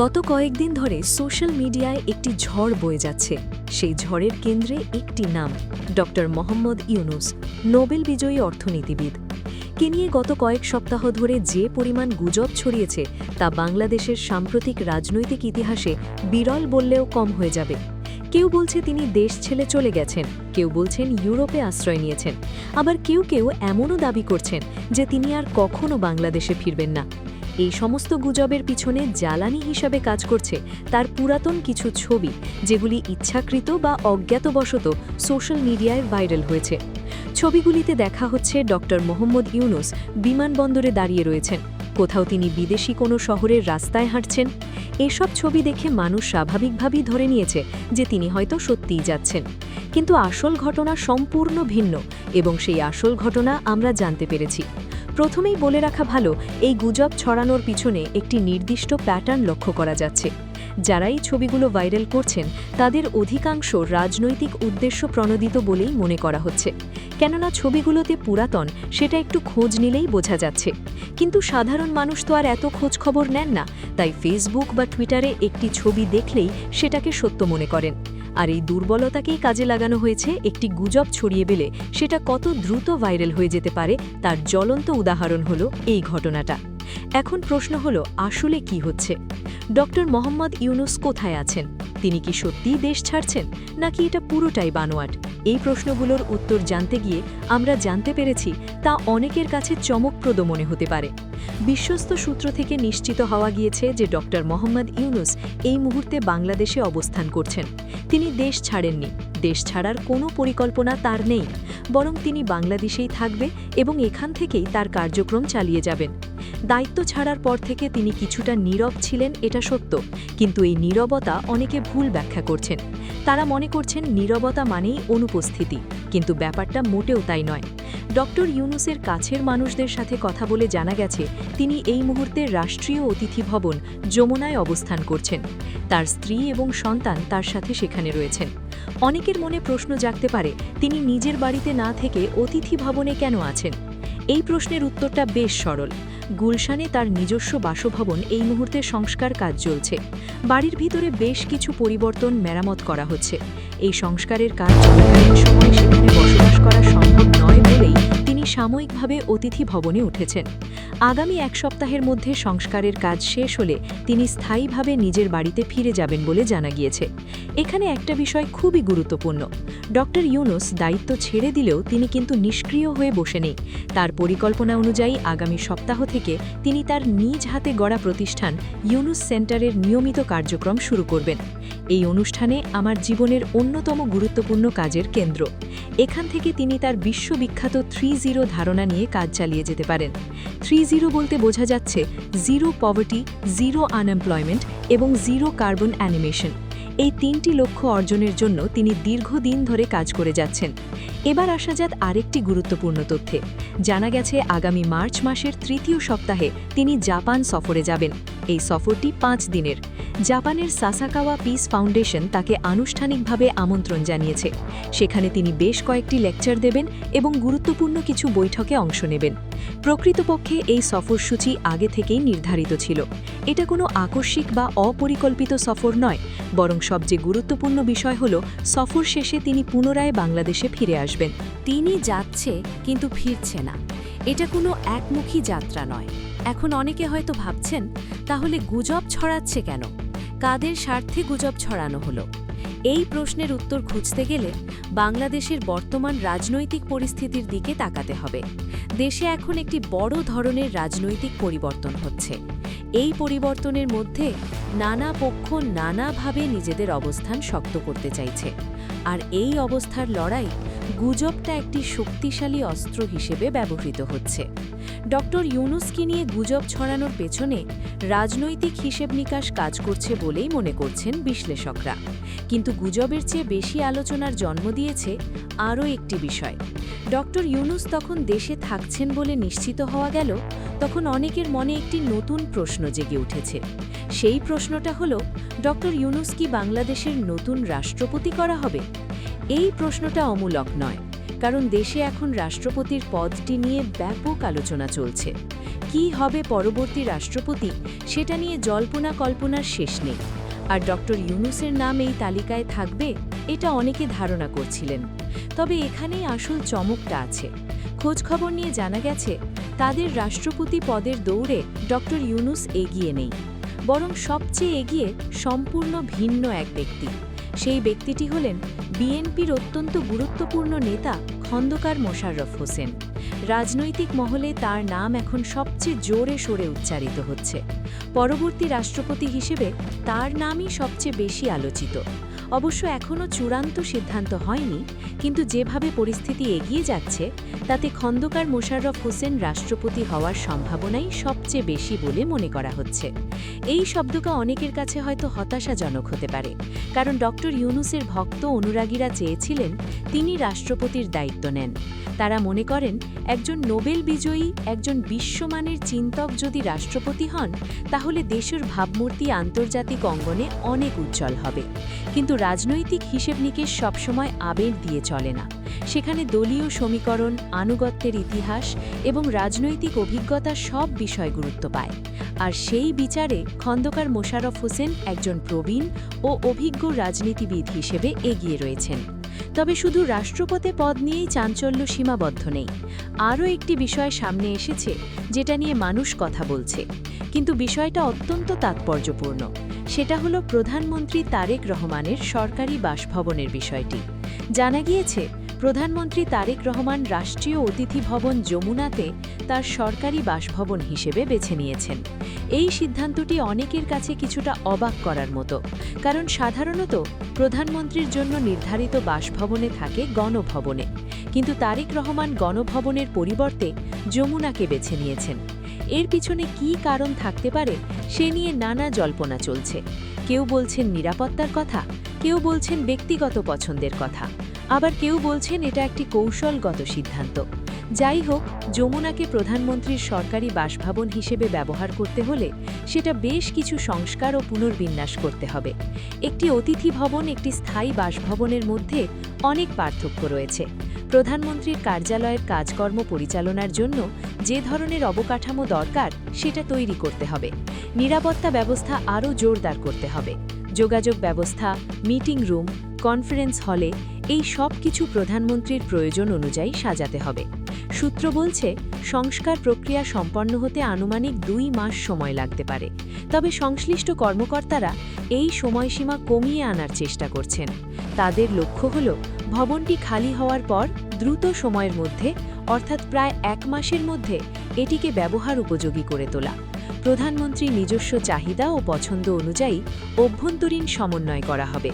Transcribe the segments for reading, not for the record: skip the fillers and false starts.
গত কয়েকদিন ধরে সোশ্যাল মিডিয়ায় একটি ঝড় বয়ে যাচ্ছে। সেই ঝড়ের কেন্দ্রে একটি নাম, ডক্টর মোহাম্মদ ইউনুস, নোবেল বিজয়ী অর্থনীতিবিদ। কে নিয়ে গত কয়েক সপ্তাহ ধরে যে পরিমাণ গুজব ছড়িয়েছে তা বাংলাদেশের সাম্প্রতিক রাজনৈতিক ইতিহাসে বিরল বললেও কম হয়ে যাবে। কেউ বলছে তিনি দেশ ছেড়ে চলে গেছেন, কেউ বলছেন ইউরোপে আশ্রয় নিয়েছেন, আবার কেউ কেউ এমনও দাবি করছেন যে তিনি আর কখনো বাংলাদেশে ফিরবেন না। এই সমস্ত গুজবের পিছনে জ্বালানি হিসাবে কাজ করছে তার পুরাতন কিছু ছবি, যেগুলি ইচ্ছাকৃত বা অজ্ঞাতবশত সোশ্যাল মিডিয়ায় ভাইরাল হয়েছে। ছবিগুলিতে দেখা হচ্ছে ডক্টর মোহাম্মদ ইউনুস বিমানবন্দরে দাঁড়িয়ে রয়েছেন, কোথাও তিনি বিদেশি কোনো শহরের রাস্তায় হাঁটছেন। এসব ছবি দেখে মানুষ স্বাভাবিকভাবেই ধরে নিয়েছে যে তিনি হয়তো সত্যিই যাচ্ছেন, কিন্তু আসল ঘটনা সম্পূর্ণ ভিন্ন, এবং সেই আসল ঘটনা আমরা জানতে পেরেছি। প্রথমেই বলে রাখা ভালো, এই গুজব ছড়ানোর পিছনে একটি নির্দিষ্ট প্যাটার্ন লক্ষ্য করা যাচ্ছে। যারা এই ছবিগুলো ভাইরাল করছেন তাদের অধিকাংশ রাজনৈতিক উদ্দেশ্য প্রণোদিত বলেই মনে করা হচ্ছে, কেননা ছবিগুলোতে পুরাতন সেটা একটু খোঁজ নিলেই বোঝা যাচ্ছে। কিন্তু সাধারণ মানুষ তো আর এত খোঁজ খবর নেন না, তাই ফেসবুক বা টুইটারে একটি ছবি দেখলেই সেটাকে সত্য মনে করেন। আর এই দুর্বলতাকেই কাজে লাগানো হয়েছে একটি গুজব ছড়িয়ে বেলে সেটা কত দ্রুত ভাইরাল হয়ে যেতে পারে তার জ্বলন্ত উদাহরণ হলো এই ঘটনাটা। এখন প্রশ্ন হলো, আসলে কি হচ্ছে? ডক্টর মোহাম্মদ ইউনুস কোথায় আছেন? তিনি কি সত্যিই দেশ ছাড়ছেন, নাকি এটা পুরোটাই বানোয়াট? এই প্রশ্নগুলোর উত্তর জানতে গিয়ে আমরা জানতে পেরেছি তা অনেকের কাছে চমকপ্রদ মনে হতে পারে। বিশ্বস্ত সূত্র থেকে নিশ্চিত হওয়া গিয়েছে যে ডক্টর মোহাম্মদ ইউনুস এই মুহূর্তে বাংলাদেশে অবস্থান করছেন। তিনি দেশ ছাড়েননি, দেশ ছাড়ার কোনো পরিকল্পনা তার নেই, বরং তিনি বাংলাদেশেই থাকবে এবং এখান থেকেই তার কার্যক্রম চালিয়ে যাবেন। দায়িত্ব ছাড়ার পর থেকে তিনি কিছুটা নীরব ছিলেন, এটা সত্য, কিন্তু এই নীরবতা অনেকে ভুল ব্যাখ্যা করছেন। তারা মনে করছেন নীরবতা মানেই অনুপস্থিতি, কিন্তু ব্যাপারটা মোটেও তাই নয়। ডক্টর ইউনুসের কাছের মানুষদের সাথে কথা বলে জানা গেছে তিনি এই মুহূর্তে রাষ্ট্রীয় অতিথি ভবন যমুনায় অবস্থান করছেন। তার স্ত্রী এবং সন্তান তার সাথে সেখানে রয়েছেন। অনেকের মনে প্রশ্ন জাগতে পারে, তিনি নিজের বাড়িতে না থেকে অতিথি ভবনে কেন আছেন? এই প্রশ্নের উত্তরটা বেশ সরল। গুলশানে তার নিজস্ব বাসভবন এই মুহূর্তে সংস্কার কাজ চলছে। বাড়ির ভিতরে বেশ কিছু পরিবর্তন, মেরামত করা হচ্ছে। এই সংস্কারের কাজ চলাকালীন সময় সেখানে বসবাস করা সম্ভব নয় বলেই তিনি সাময়িকভাবে অতিথি ভবনে উঠেছেন। আগামী এক সপ্তাহের মধ্যে সংস্কারের কাজ শেষ হলে তিনি স্থায়ীভাবে নিজের বাড়িতে ফিরে যাবেন বলে জানা গিয়েছে। এখানে একটা বিষয় খুবই গুরুত্বপূর্ণ, ডক্টর ইউনুস দায়িত্ব ছেড়ে দিলেও তিনি কিন্তু নিষ্ক্রিয় হয়ে বসে নেই। তার পরিকল্পনা অনুযায়ী আগামী সপ্তাহ থেকে তিনি তার নিজ হাতে গড়া প্রতিষ্ঠান ইউনুস সেন্টারের নিয়মিত কার্যক্রম শুরু করবেন। এই অনুষ্ঠানে আমার জীবনের অন্যতম গুরুত্বপূর্ণ কাজের কেন্দ্র। এখান থেকে তিনি তার বিশ্ববিখ্যাত 3-0 ধারণা নিয়ে কাজ চালিয়ে যেতে পারেন। 3-0 বলতে বোঝা যাচ্ছে 0 পভার্টি, 0 আনএমপ্লয়মেন্ট এবং 0 কার্বন অ্যানিমেশন। এই 3টি লক্ষ্য অর্জনের জন্য তিনি দীর্ঘদিন ধরে কাজ করে যাচ্ছেন। এবার আসা যাক আরেকটি গুরুত্বপূর্ণ তথ্যে। জানা গেছে আগামী মার্চ মাসের 3য় সপ্তাহে তিনি জাপান সফরে যাবেন। এই সফরটি 5 দিনের। জাপানের সাসাকাওয়া পিস ফাউন্ডেশন তাকে আনুষ্ঠানিকভাবে আমন্ত্রণ জানিয়েছে। সেখানে তিনি বেশ কয়েকটি লেকচার দেবেন এবং গুরুত্বপূর্ণ কিছু বৈঠকে অংশ নেবেন। প্রকৃতপক্ষে এই সফরসূচি আগে থেকেই নির্ধারিত ছিল। এটা কোনো আকস্মিক বা অপরিকল্পিত সফর নয়, বরং সবচেয়ে গুরুত্বপূর্ণ বিষয় হল সফর শেষে তিনি পুনরায় বাংলাদেশে ফিরে আসবেন। তিনি যাচ্ছে কিন্তু ফিরছে না, এটা কোনো একমুখী যাত্রা নয়। এখন অনেকে হয়তো ভাবছেন, তাহলে গুজব ছড়াচ্ছে কেন? কাদের স্বার্থে গুজব ছড়ানো হলো? এই প্রশ্নের উত্তর খুঁজতে গেলে বাংলাদেশের বর্তমান রাজনৈতিক পরিস্থিতির দিকে তাকাতে হবে। দেশে এখন একটি বড় ধরনের রাজনৈতিক পরিবর্তন হচ্ছে। এই পরিবর্তনের মধ্যে নানা পক্ষ নানাভাবে নিজেদের অবস্থান শক্ত করতে চাইছে, আর এই অবস্থার লড়াই গুজবটা একটি শক্তিশালী অস্ত্র হিসেবে ব্যবহৃত হচ্ছে। ডক্টর ইউনুসকে নিয়ে গুজব ছড়ানোর পেছনে রাজনৈতিক হিসেব নিকাশ কাজ করছে বলেই মনে করছেন বিশ্লেষকরা। কিন্তু গুজবের চেয়ে বেশি আলোচনার জন্ম দিয়েছে আরও একটি বিষয়। ডক্টর ইউনুস তখন দেশে থাকছেন বলে নিশ্চিত হওয়া গেল, তখন অনেকের মনে একটি নতুন প্রশ্ন জেগে উঠেছে। সেই প্রশ্নটা হলো, ডক্টর ইউনুস কি বাংলাদেশের নতুন রাষ্ট্রপতি করা হবে? এই প্রশ্নটা অমূলক নয়, কারণ দেশে এখন রাষ্ট্রপতির পদটি নিয়ে ব্যাপক আলোচনা চলছে। কী হবে পরবর্তী রাষ্ট্রপতি, সেটা নিয়ে জল্পনা কল্পনার শেষ নেই। আর ডক্টর ইউনূসের নাম এই তালিকায় থাকবে, এটা অনেকে ধারণা করছিলেন। তবে এখানেই আসল চমকটা আছে। খোঁজখবর নিয়ে জানা গেছে, তাদের রাষ্ট্রপতি পদের দৌড়ে ডক্টর ইউনূস এগিয়ে নেই, বরং সবচেয়ে এগিয়ে সম্পূর্ণ ভিন্ন এক ব্যক্তি। সেই ব্যক্তিটি হলেন বিএনপির অত্যন্ত গুরুত্বপূর্ণ নেতা খন্দকার মোশাররফ হোসেন। রাজনৈতিক মহলে তার নাম এখন সবচেয়ে জোরে সোরে উচ্চারিত হচ্ছে। পরবর্তী রাষ্ট্রপতি হিসেবে তার নামই সবচেয়ে বেশি আলোচিত। অবশ্য এখনও চূড়ান্ত সিদ্ধান্ত হয়নি, কিন্তু যেভাবে পরিস্থিতি এগিয়ে যাচ্ছে তাতে খন্দকার মোশাররফ হোসেন রাষ্ট্রপতি হওয়ার সম্ভাবনাই সবচেয়ে বেশি বলে মনে করা হচ্ছে। এই শব্দটা অনেকের কাছে হয়তো হতাশাজনক হতে পারে, কারণ ডক্টর ইউনূসের ভক্ত অনুরাগীরা চেয়েছিলেন তিনি রাষ্ট্রপতির দায়িত্ব নেন। তারা মনে করেন একজন নোবেল বিজয়ী, একজন বিশ্বমানের চিন্তক যদি রাষ্ট্রপতি হন, তাহলে দেশের ভাবমূর্তি আন্তর্জাতিক অঙ্গনে অনেক উজ্জ্বল হবে। কিন্তু রাজনৈতিক হিসেব নিকেশ সবসময় আবেগ দিয়ে চলে না। সেখানে দলীয় সমীকরণ, আনুগত্যের ইতিহাস এবং রাজনৈতিক অভিজ্ঞতা সব বিষয় গুরুত্ব পায়। আর সেই বিচারে খন্দকার মোশাররফ হোসেন একজন প্রবীণ ও অভিজ্ঞ রাজনীতিবিদ হিসেবে এগিয়ে রয়েছেন। তবে শুধু রাষ্ট্রপতি পদ নিয়েই চাঞ্চল্য সীমাবদ্ধ নেই। আরও একটি বিষয় সামনে এসেছে, যেটা নিয়ে মানুষ কথা বলছে, কিন্তু বিষয়টা অত্যন্ত তাৎপর্যপূর্ণ। সেটা হলো প্রধানমন্ত্রী তারেক রহমানের সরকারি বাসভবনের বিষয়টি। জানা গিয়েছে, প্রধানমন্ত্রী তারেক রহমান রাষ্ট্রীয় অতিথি ভবন যমুনাতে তার সরকারি বাসভবন হিসেবে বেছে নিয়েছেন। এই সিদ্ধান্তটি অনেকের কাছে কিছুটা অবাক করার মতো, কারণ সাধারণত প্রধানমন্ত্রীর জন্য নির্ধারিত বাসভবনে থাকে গণভবনে, কিন্তু তারেক রহমান গণভবনের পরিবর্তে যমুনাকে বেছে নিয়েছেন। এর পিছনে কী কারণ থাকতে পারে সে নিয়ে নানা জল্পনা চলছে। কেউ বলছেন নিরাপত্তার কথা, কেউ বলছেন ব্যক্তিগত পছন্দের কথা, আবার কেউ বলছেন এটা একটি কৌশলগত সিদ্ধান্ত। যাই হোক, যমুনাকে প্রধানমন্ত্রীর সরকারি বাসভবন হিসেবে ব্যবহার করতে হলে সেটা বেশ কিছু সংস্কার ও পুনর্বিন্যাস করতে হবে। একটি অতিথি ভবন, একটি স্থায়ী বাসভবনের মধ্যে অনেক পার্থক্য রয়েছে। প্রধানমন্ত্রীর কার্যালয়ের কাজকর্ম পরিচালনার জন্য যে ধরনের অবকাঠামো দরকার সেটা তৈরি করতে হবে। নিরাপত্তা ব্যবস্থা আরও জোরদার করতে হবে। যোগাযোগ ব্যবস্থা, মিটিং রুম, কনফারেন্স হলে এই সব কিছু প্রধানমন্ত্রীর প্রয়োজন অনুযায়ী সাজাতে হবে। সূত্র বলছে, সংস্কার প্রক্রিয়া সম্পন্ন হতে আনুমানিক 2 মাস সময় লাগতে পারে। তবে সংশ্লিষ্ট কর্মকর্তারা এই সময়সীমা কমিয়ে আনার চেষ্টা করছেন। তাদের লক্ষ্য হল ভবনটি খালি হওয়ার পর দ্রুত সময়ের মধ্যে, অর্থাৎ প্রায় 1 মাসের মধ্যে এটিকে ব্যবহার উপযোগী করে তোলা। প্রধানমন্ত্রী নিজস্ব চাহিদা ও পছন্দ অনুযায়ী অভ্যন্তরীণ সমন্বয় করা হবে।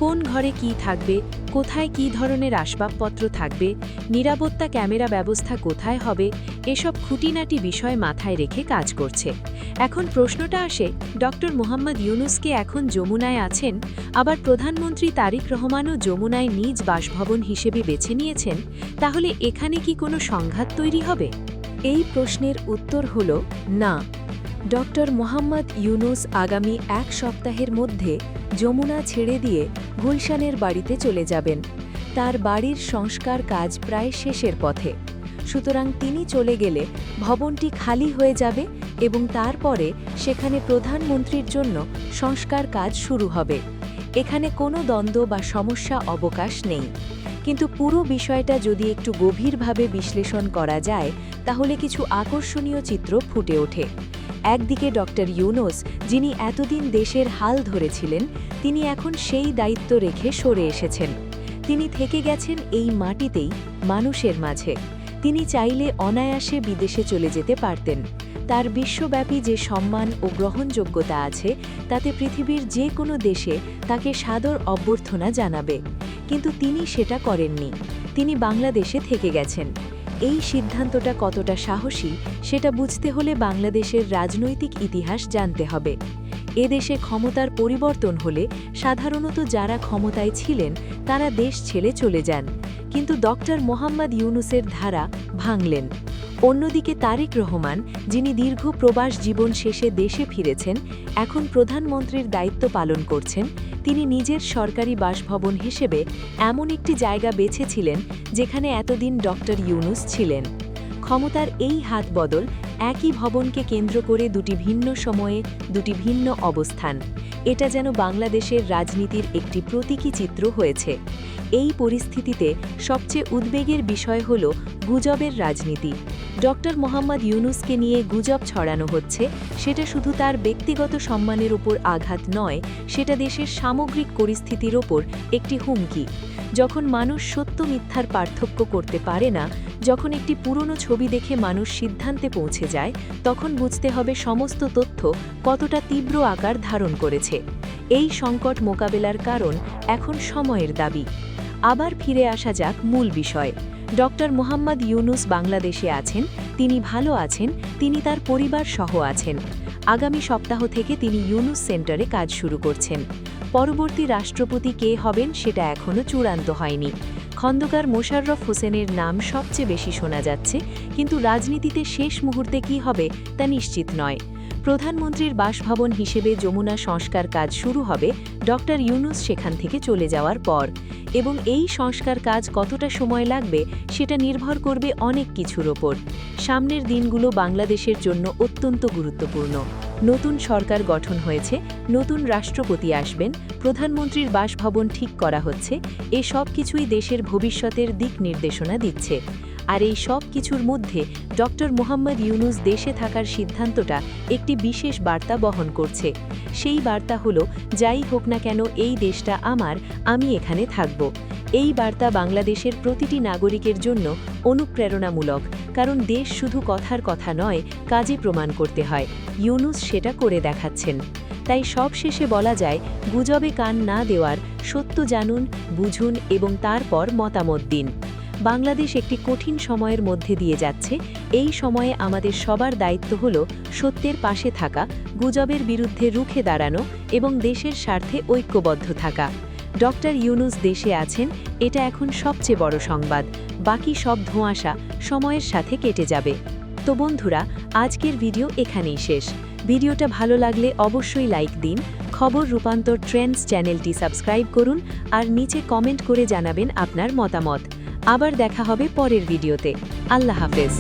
কোন ঘরে কি থাকবে, কোথায় কী ধরনের আসবাবপত্র থাকবে, নিরাপত্তা ক্যামেরা ব্যবস্থা কোথায় হবে, এসব খুঁটিনাটি বিষয় মাথায় রেখে কাজ করছে। এখন প্রশ্নটা আসে, ডক্টর মোহাম্মদ ইউনূসকে এখন যমুনায় আছেন, আবার প্রধানমন্ত্রী তারেক রহমানও যমুনায় নিজ বাসভবন হিসেবে বেছে নিয়েছেন, তাহলে এখানে কি কোনো সংঘাত তৈরি হবে? এই প্রশ্নের উত্তর হল না। ডক্টর মোহাম্মদ ইউনূস আগামী 1 সপ্তাহের মধ্যে যমুনা ছেড়ে দিয়ে গুলশানের বাড়িতে চলে যাবেন। তার বাড়ির সংস্কার কাজ প্রায় শেষের পথে। সুতরাং তিনি চলে গেলে ভবনটি খালি হয়ে যাবে এবং তারপরে সেখানে প্রধানমন্ত্রীর জন্য সংস্কার কাজ শুরু হবে। এখানে কোনো দ্বন্দ্ব বা সমস্যা অবকাশ নেই। কিন্তু পুরো বিষয়টা যদি একটু গভীরভাবে বিশ্লেষণ করা যায়, তাহলে কিছু আকর্ষণীয় চিত্র ফুটে ওঠে। একদিকে ডক্টর ইউনূস, যিনি এতদিন দেশের হাল ধরেছিলেন, তিনি এখন সেই দায়িত্ব রেখে সরে এসেছেন। তিনি থেকে গেছেন এই মাটিতেই, মানুষের মাঝে। তিনি চাইলে অনায়াসে বিদেশে চলে যেতে পারতেন। তার বিশ্বব্যাপী যে সম্মান ও গ্রহণযোগ্যতা আছে, তাতে পৃথিবীর যে কোনো দেশে তাকে সাদর অভ্যর্থনা জানাবে। কিন্তু তিনি সেটা করেননি। তিনি বাংলাদেশে থেকে গেছেন। এই সিদ্ধান্তটা কতটা সাহসী সেটা বুঝতে হলে বাংলাদেশের রাজনৈতিক ইতিহাস জানতে হবে। এদেশে ক্ষমতার পরিবর্তন হলে সাধারণত যারা ক্ষমতায় ছিলেন তারা দেশ ছেড়ে চলে যান, কিন্তু ডক্টর মোহাম্মদ ইউনুসের ধারা ভাঙলেন। অন্যদিকে তারেক রহমান, যিনি দীর্ঘ প্রবাস জীবন শেষে দেশে ফিরেছেন, এখন প্রধানমন্ত্রীর দায়িত্ব পালন করছেন। তিনি নিজের সরকারি বাসভবন হিসেবে এমন একটি জায়গা বেছেছিলেন যেখানে এতদিন ডক্টর ইউনুস ছিলেন। ক্ষমতার এই হাত বদল, একই ভবনকে কেন্দ্র করে দুটি ভিন্ন সময়ে দুটি ভিন্ন অবস্থান, এটা যেন বাংলাদেশের রাজনীতির একটি প্রতীকী চিত্র হয়েছে। এই পরিস্থিতিতে সবচেয়ে উদ্বেগের বিষয় হল গুজবের রাজনীতি। ডক্টর মোহাম্মদ ইউনুসকে নিয়ে গুজব ছড়ানো হচ্ছে, সেটা শুধু তার ব্যক্তিগত সম্মানের উপর আঘাত নয়, সেটা দেশের সামগ্রিক পরিস্থিতির ওপর একটি হুমকি। যখন মানুষ সত্য মিথ্যার পার্থক্য করতে পারে না, যখন একটি পুরনো ছবি দেখে মানুষ সিদ্ধান্তে পৌঁছে যায়, তখন বুঝতে হবে সমস্ত তথ্য কতটা তীব্র আকার ধারণ করেছে। এই সংকট মোকাবেলার কারণ এখন সময়ের দাবি। আবার ফিরে আসা যাক মূল বিষয়। ডক্টর মোহাম্মদ ইউনুস বাংলাদেশে আছেন, তিনি ভালো আছেন, তিনি তার পরিবার সহ আছেন। আগামী সপ্তাহ থেকে তিনি ইউনুস সেন্টারে কাজ শুরু করছেন। পরবর্তী রাষ্ট্রপতি কে হবেন সেটা এখনও চূড়ান্ত হয়নি। খন্দকার মোশাররফ হোসেনের নাম সবচেয়ে বেশি শোনা যাচ্ছে, কিন্তু রাজনীতিতে শেষ মুহূর্তে কী হবে তা নিশ্চিত নয়। প্রধানমন্ত্রীর বাসভবন হিসেবে যমুনা সংস্কার কাজ শুরু হবে ডক্টর ইউনুস সেখান থেকে চলে যাওয়ার পর, এবং এই সংস্কার কাজ কতটা সময় লাগবে সেটা নির্ভর করবে অনেক কিছুর ওপর। সামনের দিনগুলো বাংলাদেশের জন্য অত্যন্ত গুরুত্বপূর্ণ। নতুন সরকার গঠন হয়েছে, নতুন রাষ্ট্রপতি আসবেন, প্রধানমন্ত্রীর বাসভবন ঠিক করা হচ্ছে, এ সব কিছুই দেশের ভবিষ্যতের দিক নির্দেশনা দিচ্ছে। আর এই সব কিছুর মধ্যে ডক্টর মোহাম্মদ ইউনুস দেশে থাকার সিদ্ধান্তটা একটি বিশেষ বার্তা বহন করছে। সেই বার্তা হলো, যাই হোক না কেন এই দেশটা আমার, আমি এখানে থাকব। এই বার্তা বাংলাদেশের প্রতিটি নাগরিকের জন্য অনুপ্রেরণামূলক, কারণ দেশ শুধু কথার কথা নয়, কাজে প্রমাণ করতে হয়। ইউনুস সেটা করে দেখাচ্ছেন। তাই সবশেষে বলা যায়, গুজবে কান না দেওয়ার, সত্য জানুন, বুঝুন এবং তারপর মতামত দিন। বাংলাদেশ একটি কঠিন সময়ের মধ্যে দিয়ে যাচ্ছে। এই সময়ে আমাদের সবার দায়িত্ব হল সত্যের পাশে থাকা, গুজবের বিরুদ্ধে রুখে দাঁড়ানো এবং দেশের স্বার্থে ঐক্যবদ্ধ থাকা। ডক্টর ইউনুস দেশে আছেন, এটা এখন সবচেয়ে বড় সংবাদ। বাকি সব ধোঁয়াশা সময়ের সাথে কেটে যাবে। তো বন্ধুরা, আজকের ভিডিও এখানেই শেষ। ভিডিওটা ভালো লাগলে অবশ্যই লাইক দিন, খবর রূপান্তর ট্রেন্ডস চ্যানেলটি সাবস্ক্রাইব করুন আর নিচে কমেন্ট করে জানাবেন আপনার মতামত। আবার দেখা হবে পরের ভিডিওতে। আল্লাহ হাফেজ।